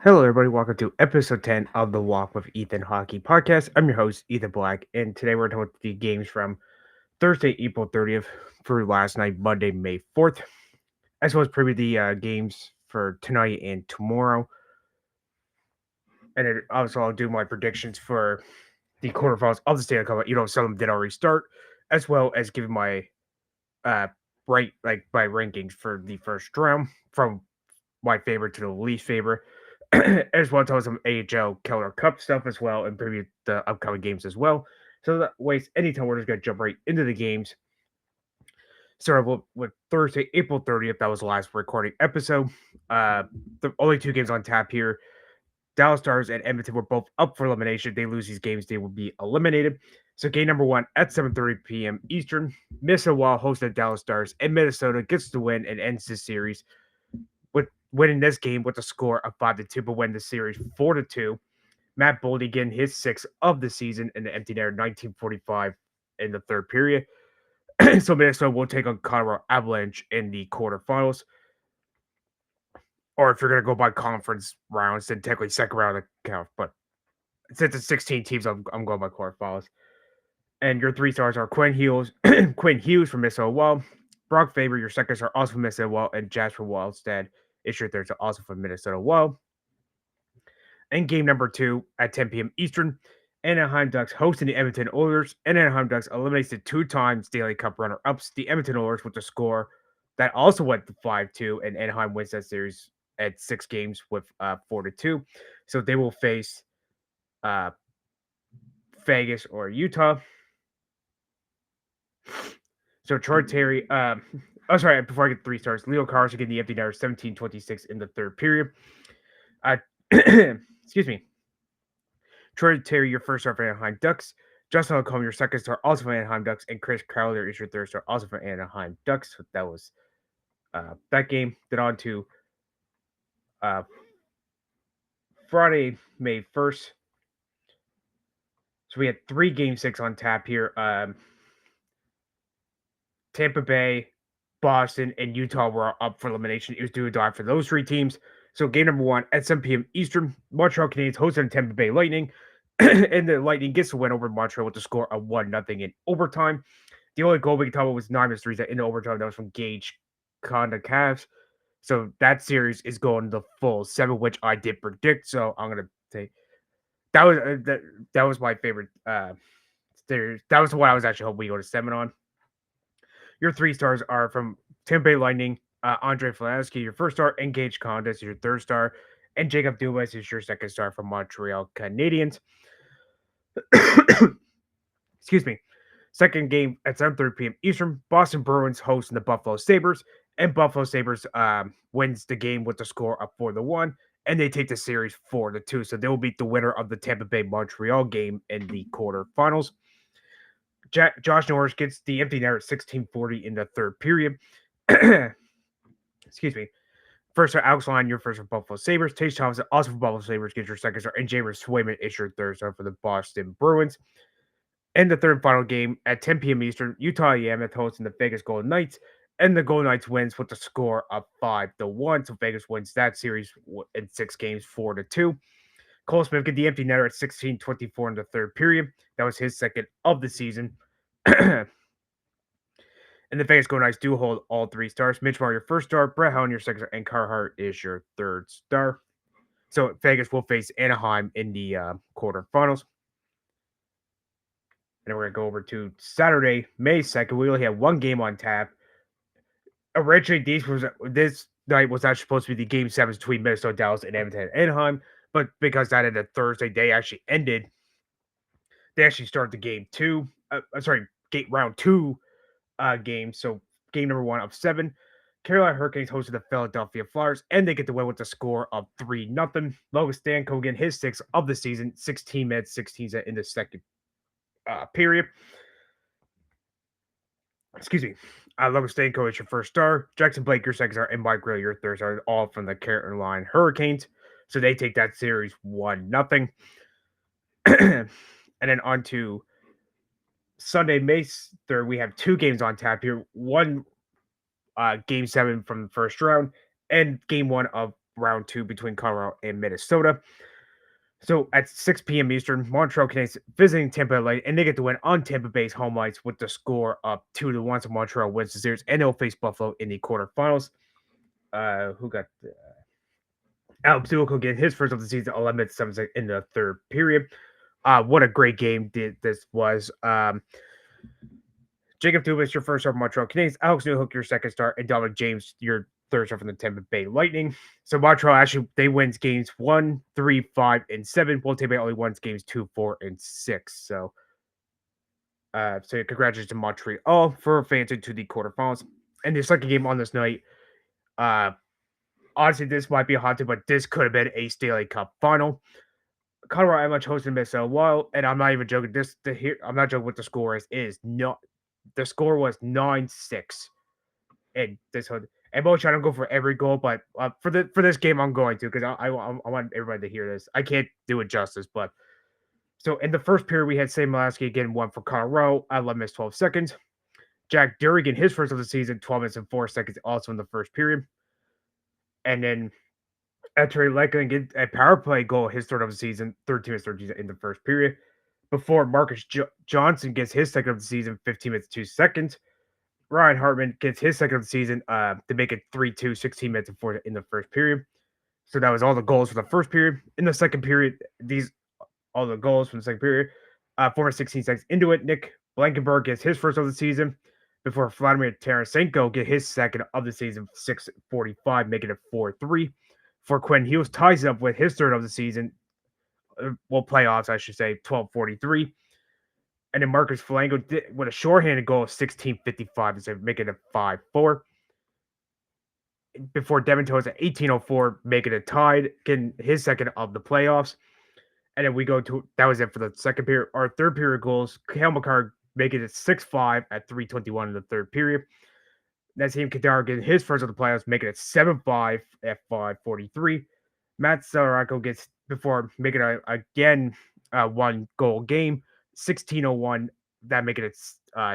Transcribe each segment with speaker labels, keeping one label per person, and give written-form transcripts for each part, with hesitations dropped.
Speaker 1: Hello, everybody. Welcome to episode 10 of the Walk with Ethan Hockey podcast. I'm your host, Ethan Black, and today we're talking about the games from Thursday, April 30th through last night, Monday, May 4th, as well as preview the games for tonight and tomorrow. And also, I'll do my predictions for the quarterfinals of the Stanley Cup. Some of them did already start, as well as giving my uh, my rankings for the first round from my favorite to the least favorite. As well as tell some AHL Calder Cup stuff as well and preview the upcoming games as well. So that waste any time, we're just gonna jump right into the games. Started with Thursday, April 30th. That was the last recording episode. The only two games on tap here. Dallas Stars and Edmonton were both up for elimination. They lose these games, they will be eliminated. So game number one at 7:30 p.m. Eastern. Minnesota Wild hosted Dallas Stars, and Minnesota gets the win and ends the series with winning this game with a score of 5-2, but win the series 4-2. Matt Boldy getting his sixth of the season in the empty net 1945 in the third period. So Minnesota will take on Colorado Avalanche in the quarterfinals. Or if you're going to go by conference rounds, then technically second round of the count. But since it's 16 teams, I'm going by quarterfinals. And your three stars are Quinn Hughes, Quinn Hughes from Minnesota Wild, Brock Faber, your second star also from Minnesota Wild, and Jasper Wildstead is your third star also from Minnesota Wild. And game number two at 10 p.m. Eastern, Anaheim Ducks hosting the Edmonton Oilers, and Anaheim Ducks eliminates the two-time Stanley Cup runner-ups, the Edmonton Oilers, with the score that also went to 5-2, and Anaheim wins that series at 6 games with 4-2. So they will face uh, Vegas or Utah. So Troy Terry, sorry, before I get 3 stars, Leo Carlson getting the empty netter 17-26 in the third period. Excuse me. Troy Terry, your first star for Anaheim Ducks. Justin Lacombe, your second star, also for Anaheim Ducks. And Chris Crowder is your third star, also for Anaheim Ducks. So that was that game. Then on to uh, Friday, May 1st. So we had 3 game 6 on tap here. Tampa Bay, Boston, and Utah were up for elimination. It was do or die for those 3 teams. So game number 1 at 7 p.m. Eastern, Montreal Canadiens hosted Tampa Bay Lightning. And the Lightning gets the win over Montreal with the score of 1-0 in overtime. The only goal we can talk about was 9-3 in overtime. That was from Gage Conda Cavs. So that series is going the full 7, which I did predict. So I'm gonna say that was that was my favorite series. That was the one I was actually hoping we go to 7 on. Your 3 stars are from Tampa Bay Lightning, Andre Flansky, your first star, and Gage Conda is your third star, and Jacob Dubas is your second star from Montreal Canadiens. Excuse me. Second game at 7:30 p.m. Eastern, Boston Bruins hosting the Buffalo Sabres, and Buffalo Sabres wins the game with the score of 4-1, and they take the series 4-2. So they will beat the winner of the Tampa Bay Montreal game in the quarterfinals. Josh Norris gets the empty net at 16:40 in the third period. Excuse me. First star, Alex Line, your first for Buffalo Sabres. Tage Thompson, also for Buffalo Sabres, gets your second star. And James Swayman is your third star for the Boston Bruins. And the third and final game at 10 p.m. Eastern, Utah Mammoth hosting the Vegas Golden Knights. And the Golden Knights wins with the score of 5-1. So Vegas wins that series in 6 games, 4-2. Cole Smith get the empty netter at 16:24 in the third period. That was his second of the season. And the Vegas Golden Knights do hold all 3 stars. Mitch Marner, your first star, Brett Howland, your second star, and Carhart is your third star. So Vegas will face Anaheim in the quarterfinals. And then we're going to go over to Saturday, May 2nd. We only have 1 game on tap. Originally, this night was actually supposed to be the game 7 between Minnesota, Dallas, and Edmonton and Anaheim. But because that ended Thursday, they actually ended. They actually started the game 2. Round 2 game. So game number 1 of 7. Carolina Hurricanes hosted the Philadelphia Flyers, and they get the win with the score of 3-0. Logan Stanko again, his 6th of the season, 16 minutes, 16 in the second period. Excuse me. Logan Stanko is your first star. Jackson Blake, your second star, and Mike Grill, your third star, all from the Carolina Hurricanes. So they take that series 1-0. And then on to Sunday, May 3rd, we have 2 games on tap here. One game 7 from the first round, and game 1 of round 2 between Colorado and Minnesota. So at 6 p.m. Eastern, Montreal Canadiens visiting Tampa Bay, and they get to win on Tampa Bay's home ice with the score up 2-1. So Montreal wins the series, and they'll face Buffalo in the quarterfinals. Who got Alex Duco getting his first of the season, 11 minutes 7 seconds in the third period. What a great game this was. Jacob Dubas, your first star from Montreal Canadiens. Alex Newhook, your second star, and Dominic James, your third star from the Tampa Bay Lightning. So Montreal actually they wins games 1, 3, 5, and 7. While Tampa Bay only wins games 2, 4, and 6. So congratulations to Montreal for advancing to the quarterfinals. And the second game on this night, honestly, this might be a hot take, but this could have been a Stanley Cup final. Colorado Avalanche hosted Minnesota Wild, and I'm not even joking. I'm not joking. What the score is not. The score was 9-6, and most I don't go for every goal, but for this game I'm going to because I want everybody to hear this. I can't do it justice, but so in the first period we had Sam Malasky getting one for Colorado at 11 minutes 12 seconds. Jack Dury his first of the season, 12 minutes and 4 seconds, also in the first period, and then after Lakeland get a power play goal, his third of the season, 13 minutes 13 in the first period. Before Marcus Johnson gets his second of the season, 15 minutes 2 seconds. Ryan Hartman gets his second of the season to make it 3-2, 16 minutes and 4 in the first period. So that was all the goals for the first period. In the second period, all the goals from the second period. 4 16 seconds into it, Nick Blankenberg gets his first of the season before Vladimir Tarasenko get his second of the season, 6:45, making it 4-3. For Quinn Hughes ties it up with his third of the season, playoffs, I should say, 12:43. And then Marcus Foligno with a shorthanded goal of 16:55 instead of making it 5-4. Before Devin Toews at 18:04, making it tied, getting his second of the playoffs. And then we go to that was it for the second period. Our third period goals, Cale Makar making it 6-5 at 3:21 in the third period. Nazem Kadar getting his first of the playoffs, making it 7-5 at 5:43. Matt Zaranko gets before making again one goal game, 16:01, that making it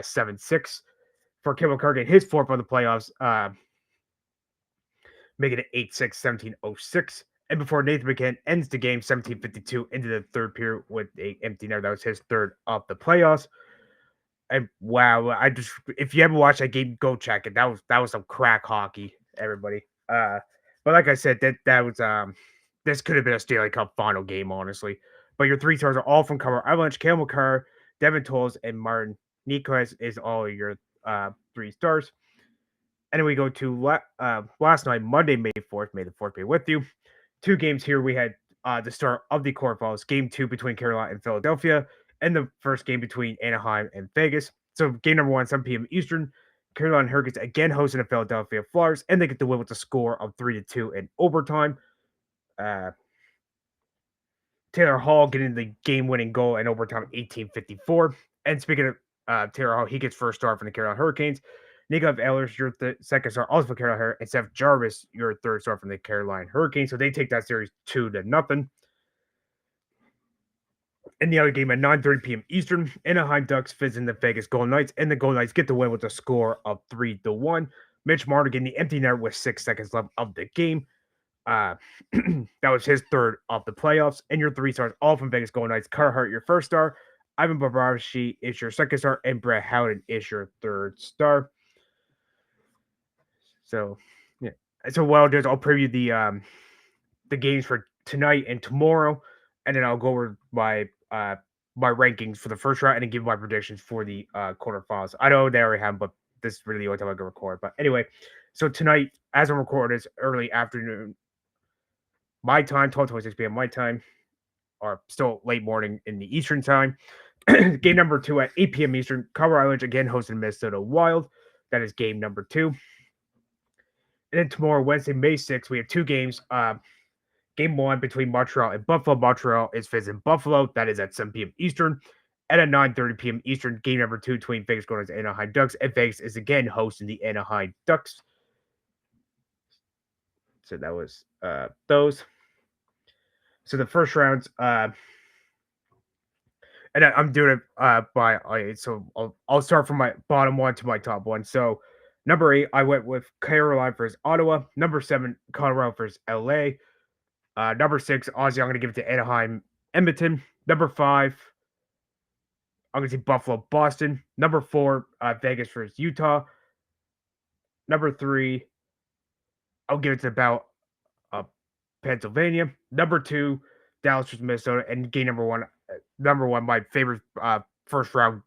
Speaker 1: 7-6. For Cale Makar getting his fourth of the playoffs, making it 8-6, 17:06. And before Nathan McKinnon ends the game 17:52 into the third period with a empty net. That was his third of the playoffs. And wow, if you haven't watched that game, go check it. That was some crack hockey, everybody. But like I said, that was this could have been a Stanley Cup final game, honestly. But your three stars are all from Colorado Avalanche, Cale Makar, Devin Toews, and Martin Necas is all your 3 stars. And then we go to last night, Monday, May 4th. May the 4th be with you. 2 games here. We had the start of the quarterfinals, game 2 between Carolina and Philadelphia, and the first game between Anaheim and Vegas. So game number 1, 7 p.m. Eastern. Carolina Hurricanes again hosting the Philadelphia Flyers, and they get the win with the score of 3-2 in overtime. Taylor Hall getting the game-winning goal in overtime, 18:54. And speaking of Taylor Hall, he gets first star from the Carolina Hurricanes. Nikolai Ehlers, your second star, also for Carolina Hurricanes, and Seth Jarvis, your third star from the Carolina Hurricanes. So they take that series 2-0. In the other game at 9:30 p.m. Eastern, Anaheim Ducks visiting the Vegas Golden Knights, and the Golden Knights get the win with a score of 3-1. Mitch Marner getting the empty net with 6 seconds left of the game. That was his third of the playoffs. And your 3 stars, all from Vegas Golden Knights. Carter Hart, your first star. Ivan Bobrovsky is your second star, and Brett Howden is your third star. So, yeah. So what I'll do is I'll preview the games for tonight and tomorrow, and then I'll go over my rankings for the first round and then give my predictions for the quarterfinals. I know they already have, but this is really the only time I can record. But anyway, so tonight, as I'm recording, it's early afternoon my time, 12:26 p.m. my time, or still late morning in the Eastern time. Game number 2 at 8 p.m. Eastern. Colorado Avalanche again hosting Minnesota Wild. That is game number 2. And then tomorrow, Wednesday, May 6th, we have 2 games. Game 1 between Montreal and Buffalo. Montreal is visiting Buffalo. That is at 7 p.m. Eastern. And at 9:30 p.m. Eastern, game number 2 between Vegas Golden Knights and Anaheim Ducks. And Vegas is again hosting the Anaheim Ducks. So that was those. So the first rounds, and I'm doing it by. So I'll start from my bottom one to my top one. So Number 8, I went with Carolina versus Ottawa. Number 7, Colorado versus LA. Number 6, Aussie, I'm going to give it to Anaheim, Edmonton. Number 5, I'm going to say Buffalo, Boston. Number 4, Vegas versus Utah. Number 3, I'll give it to about uh, Pennsylvania. Number 2, Dallas versus Minnesota. And game number one, my favorite first round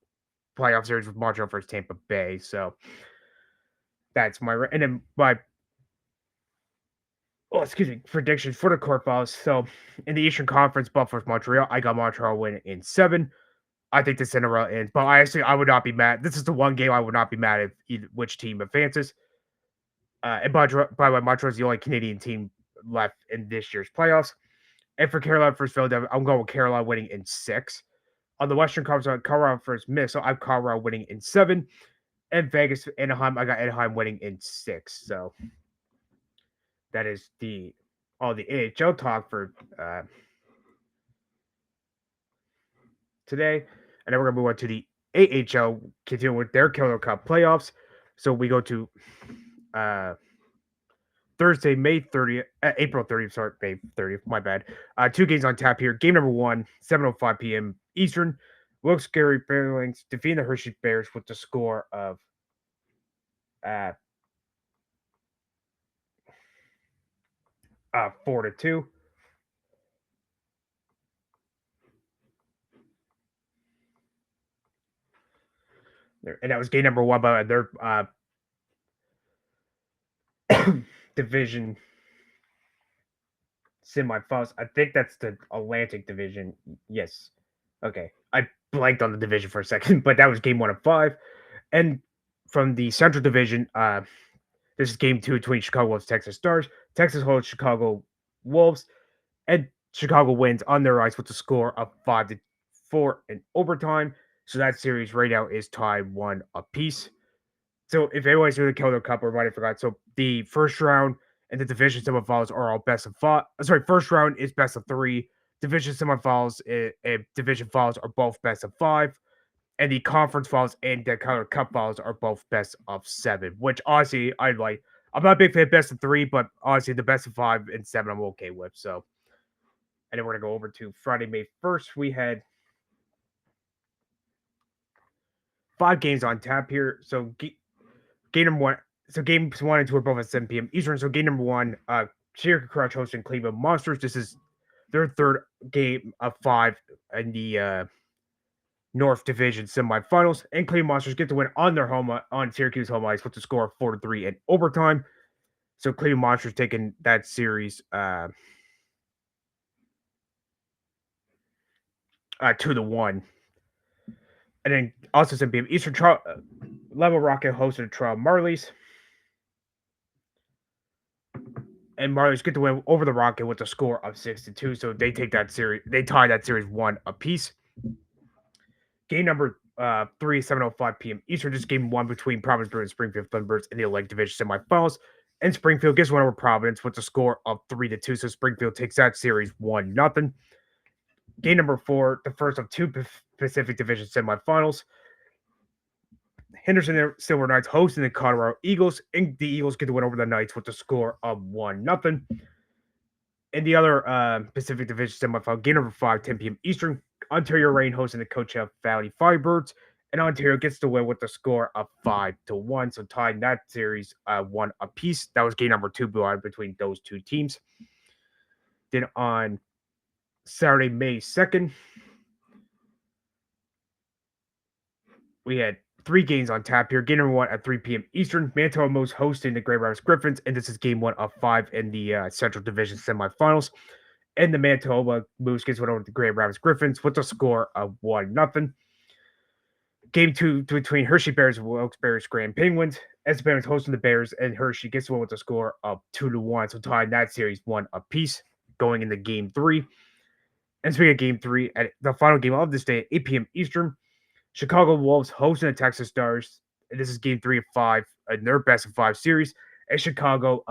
Speaker 1: playoff series with Montreal versus Tampa Bay. So that's and then my predictions for the quarterfinals. So in the Eastern Conference, Buffalo versus Montreal, I got Montreal winning in 7. I think the Cinderella ends, but I would not be mad. This is the one game I would not be mad if which team advances. And by the way, Montreal is the only Canadian team left in this year's playoffs. And for Carolina versus Philadelphia, I'm going with Carolina winning in 6. On the Western Conference, Colorado versus Minnesota, I've Colorado winning in 7. And Vegas, Anaheim, I got Anaheim winning in 6. So that is all the AHL talk for today. And then we're going to move on to the AHL, continuing with their Calder Cup playoffs. So we go to Thursday, April 30th, sorry, May 30th, my bad. 2 games on tap here. Game number 1, 7:05 p.m. Eastern. Wilkes-Barre Bearlings defeating the Hershey Bears with the score of 4-2. And that was game number 1 by their division semifinals. I think that's the Atlantic Division. Yes. Okay. I blanked on the division for a second, but that was game 1 of 5. And from the Central Division, this is game 2 between Chicago Wolves and Texas Stars. Texas holds Chicago Wolves, and Chicago wins on their ice with the score of 5-4 in overtime. So that series right now is tied 1 apiece. So if anybody's doing the Calder Cup or might have forgot, so the first round and the division semifinals are all best of 5. Sorry, first round is best of 3. Division semifinals and division finals are both best of 5. And the conference finals and the Calder Cup finals are both best of 7, which honestly I like. I'm not a big fan of best of 3, but honestly the best of 5 and 7 I'm okay with. So, and then we're gonna go over to Friday, May 1st. We had 5 games on tap here. So game number 1. So games 1 and 2 are both at 7 p.m. Eastern. So game number 1, Syracuse Crush hosting Cleveland Monsters. This is their third game of 5 in the North Division semifinals, and Cleveland Monsters get to win on their on Syracuse home ice with the score of 4-3 in overtime. So Cleveland Monsters taking that series 2-1. And then also 7 p.m. Eastern, Level Rocket hosted Toronto Marlies. And Marlies get to win over the Rocket with a score of 6-2. So they take that series, they tie that series 1 apiece. Game number 3, 7:05 p.m. Eastern. Just game 1 between Providence Bruins and Springfield Thunderbirds in the Atlantic Division semifinals. And Springfield gets one over Providence with a score of 3-2. So Springfield takes that series 1-0. Game number 4, the first of 2 Pacific Division semifinals. Henderson Silver Knights hosting the Colorado Eagles, and the Eagles get to win over the Knights with a score of 1-0. In the other Pacific Division semifinal, game number 5, 10 p.m. Eastern, Ontario Reign hosting the Coachella Valley Firebirds, and Ontario gets to win with the score of 5-1. So tying that series 1 apiece. That was game number 2 between those 2 teams. Then on Saturday, May 2nd, we had 3 games on tap here. Game number 1 at 3 p.m. Eastern. Manitoba Moose hosting the Grand Rapids Griffins, and this is game 1 of 5 in the Central Division semifinals. And the Manitoba Moose gets one over the Grand Rapids Griffins with a score of 1-0. Game 2 between Hershey Bears and Wilkes-Barre Grand Penguins. As the Penguins hosting the Bears, and Hershey gets one with a score of 2-1. So tying that series 1 apiece going into game 3. And speaking of game 3, at the final game of this day at 8 p.m. Eastern, Chicago Wolves hosting the Texas Stars. And this is game 3 of 5 in their best of 5 series. And Chicago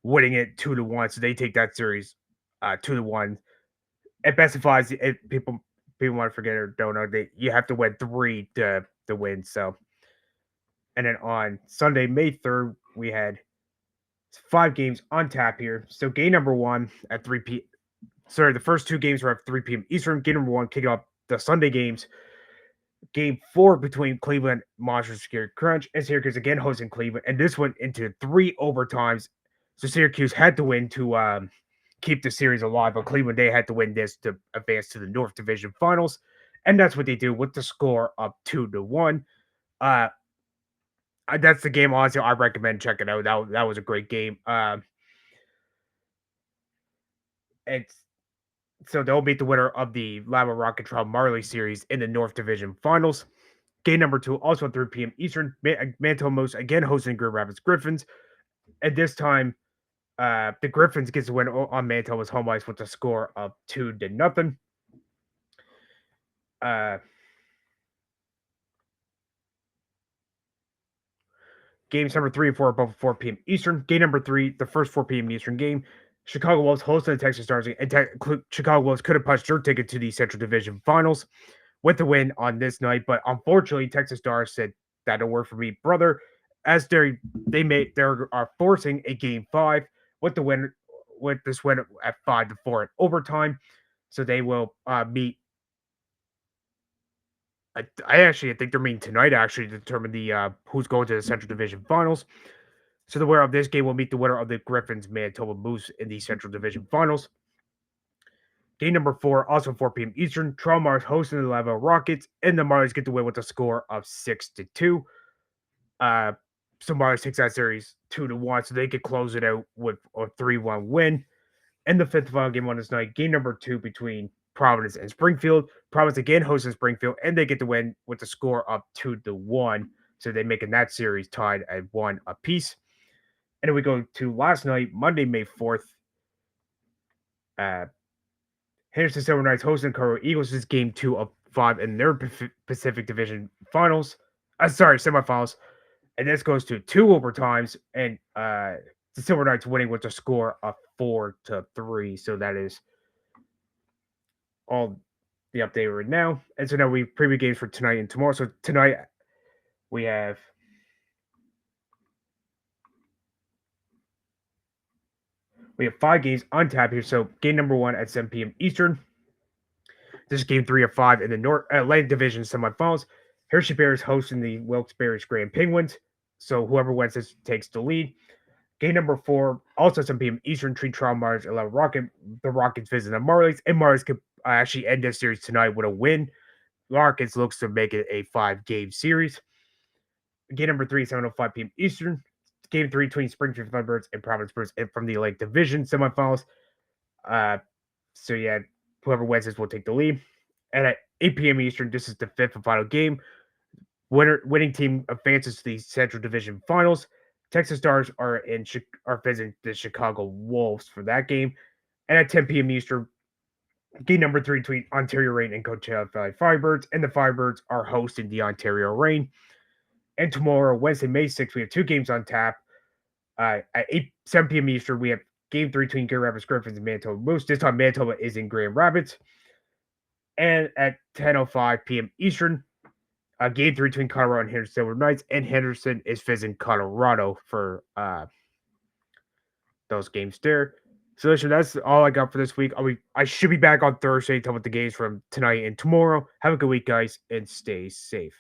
Speaker 1: winning it 2-1. So they take that series 2-1. At best of 5, people want to forget or don't know, you have to win 3 to win. So, And then on Sunday, May 3rd, we had 5 games on tap here. So game number 1 at 3 p. Sorry, the first 2 games were at 3 p.m. Eastern. Game number 1 kicking off the Sunday games. Game 4 between Cleveland Monsters Syracuse Crunch and Syracuse again hosting Cleveland, and this went into 3 overtimes. So Syracuse had to win to keep the series alive, but Cleveland they had to win this to advance to the North Division Finals, and that's what they do with the score up 2-1. That's the game. Honestly, I recommend checking out. That was a great game. It's so they'll beat the winner of the Lava Rocket Trial Marley series in the North Division Finals. Game number 2, also at 3 p.m. Eastern. Mantle Moose again hosting Grand Rapids Griffins. At this time, the Griffins gets the win on Manitoba's home ice with a score of 2-0. Games number 3 and 4 are both 4 p.m. Eastern. Game number 3, the first 4 p.m. Eastern game, Chicago Wolves hosting the Texas Stars, and Chicago Wolves could have punched their ticket to the Central Division Finals with the win on this night, but unfortunately, Texas Stars said that'll work for me, brother. As they are forcing a game 5 with the win with this win at 5-4 in overtime, so they will meet. I think they're meeting tonight actually to determine the who's going to the Central Division Finals. So the winner of this game will meet the winner of the Griffins Manitoba Moose in the Central Division Finals. Game number 4, also 4 p.m. Eastern. Toronto Mars hosting the Lava Rockets, and the Marlies get the win with a score of 6-2. So Marlies takes that series 2-1, so they could close it out with a 3-1 win. And the fifth final game on this night, game number 2 between Providence and Springfield. Providence again hosting Springfield, and they get the win with the score of 2-1. So they're making that series tied at 1 apiece. And then we go to last night, Monday, May 4th. Henderson Silver Knights hosting Colorado Eagles. This is game 2 of 5 in their Pacific Division finals. Semifinals. And this goes to 2 overtimes, and the Silver Knights winning with a score of 4-3. So that is all the update right now. And so now we preview games for tonight and tomorrow. So tonight we have We have 5 games on tap here. So game number 1 at 7 p.m. Eastern. This is game 3 of 5 in the North Atlantic Division semifinals. Hershey Bears hosting the Wilkes-Barre Grand Penguins. So whoever wins this takes the lead. Game number 4, also 7 p.m. Eastern, treat Toronto Mars 11 Rocket. The Rockets visit the Marlies, and Marlies could actually end this series tonight with a win. Rockets looks to make it a 5-game series. Game number 3, 7:05 p.m. Eastern. Game 3 between Springfield Thunderbirds and Providence Bruins from the Atlantic Division semifinals. So yeah, whoever wins this will take the lead. And at 8 p.m. Eastern, this is the 5th and final game. Winning team advances to the Central Division Finals. Texas Stars are visiting the Chicago Wolves for that game. And at 10 p.m. Eastern, game number 3 between Ontario Reign and Coachella Valley Firebirds. And the Firebirds are hosting the Ontario Reign. And tomorrow, Wednesday, May 6th, we have 2 games on tap. At 7 p.m. Eastern, we have game 3 between Grand Rapids Griffins and Manitoba Moose. This time, Manitoba is in Grand Rapids. And at 10:05 p.m. Eastern, game 3 between Colorado and Henderson Silver Knights. And Henderson is visiting Colorado for those games there. So listen, that's all I got for this week. I should be back on Thursday talking about the games from tonight and tomorrow. Have a good week, guys, and stay safe.